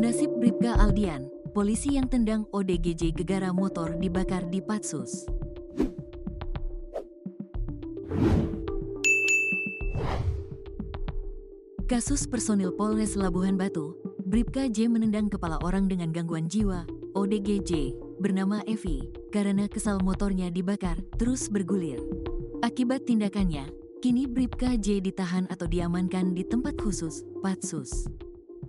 Nasib Bribka Aldian, polisi yang tendang ODGJ gegara motor dibakar di Patsus. Kasus personil Polres Labuhan Batu, Bribka J menendang kepala orang dengan gangguan jiwa, ODGJ, bernama Evi, karena kesal motornya dibakar, terus bergulir. Akibat tindakannya, kini Bribka J ditahan atau diamankan di tempat khusus, Patsus.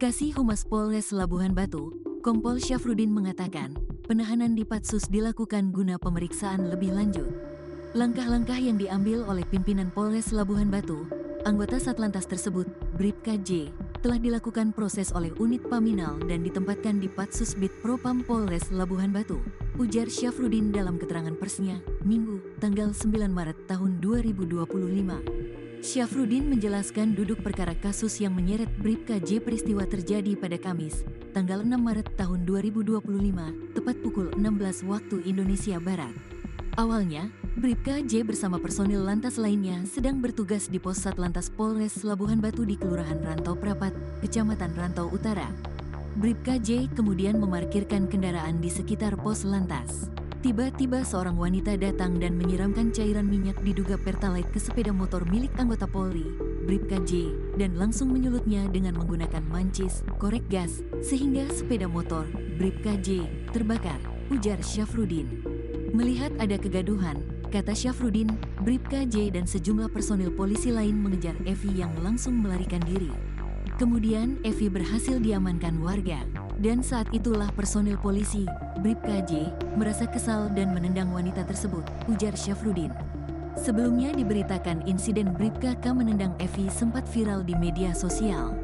Kasih Humas Polres Labuhan Batu, Kompol Syafruddin mengatakan, penahanan di Patsus dilakukan guna pemeriksaan lebih lanjut. Langkah-langkah yang diambil oleh pimpinan Polres Labuhan Batu, anggota Satlantas tersebut, Bribka J, telah dilakukan proses oleh unit Paminal dan ditempatkan di Patsus Bit Propam Polres Labuhan Batu, ujar Syafruddin dalam keterangan persnya, Minggu, tanggal 9 Maret tahun 2025. Syafruddin menjelaskan duduk perkara kasus yang menyeret Bribka J. Peristiwa terjadi pada Kamis, tanggal 6 Maret tahun 2025, tepat pukul 16 waktu Indonesia Barat. Awalnya, Bribka J bersama personil lantas lainnya sedang bertugas di Pos Satlantas Polres Labuhan Batu di Kelurahan Rantau Prapat, Kecamatan Rantau Utara. Bribka J kemudian memarkirkan kendaraan di sekitar pos lantas. Tiba-tiba seorang wanita datang dan menyiramkan cairan minyak diduga pertalite ke sepeda motor milik anggota Polri, Bribka J, dan langsung menyulutnya dengan menggunakan mancis, korek gas, sehingga sepeda motor, Bribka J, terbakar, ujar Syafruddin. Melihat ada kegaduhan, kata Syafruddin, Bribka J dan sejumlah personil polisi lain mengejar Evi yang langsung melarikan diri. Kemudian Evi berhasil diamankan warga, dan saat itulah personil polisi, Bribka J, merasa kesal dan menendang wanita tersebut, ujar Syafruddin. Sebelumnya diberitakan insiden Bribka K menendang Evi sempat viral di media sosial.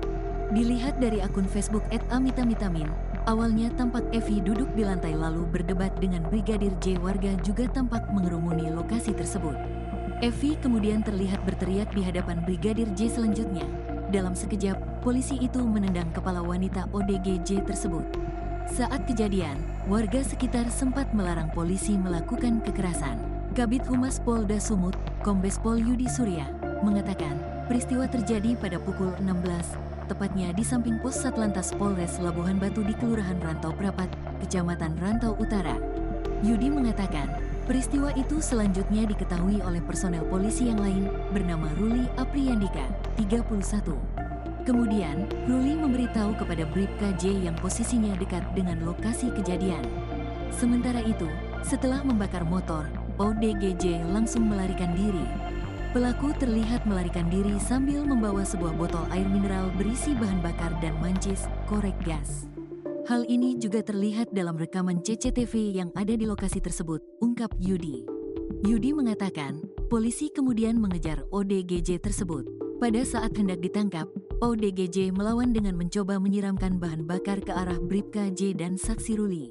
Dilihat dari akun Facebook @amitamitamin, awalnya tampak Evi duduk di lantai lalu berdebat dengan Brigadir J. Warga juga tampak mengerumuni lokasi tersebut. Evi kemudian terlihat berteriak di hadapan Brigadir J selanjutnya. Dalam sekejap, polisi itu menendang kepala wanita ODGJ tersebut. Saat kejadian, warga sekitar sempat melarang polisi melakukan kekerasan. Kabid Humas Polda Sumut, Kombes Pol Yudi Surya, mengatakan peristiwa terjadi pada pukul 16, tepatnya di samping Pos Satlantas Polres Labuhan Batu di Kelurahan Rantau Prapat, Kecamatan Rantau Utara. Yudi mengatakan, peristiwa itu selanjutnya diketahui oleh personel polisi yang lain bernama Ruli Apriyandika, 31. Kemudian, Ruli memberitahu kepada Bribka J yang posisinya dekat dengan lokasi kejadian. Sementara itu, setelah membakar motor, ODGJ langsung melarikan diri. Pelaku terlihat melarikan diri sambil membawa sebuah botol air mineral berisi bahan bakar dan mancis, korek gas. Hal ini juga terlihat dalam rekaman CCTV yang ada di lokasi tersebut, ungkap Yudi. Yudi mengatakan, polisi kemudian mengejar ODGJ tersebut. Pada saat hendak ditangkap, ODGJ melawan dengan mencoba menyiramkan bahan bakar ke arah Bribka J dan saksi Ruli.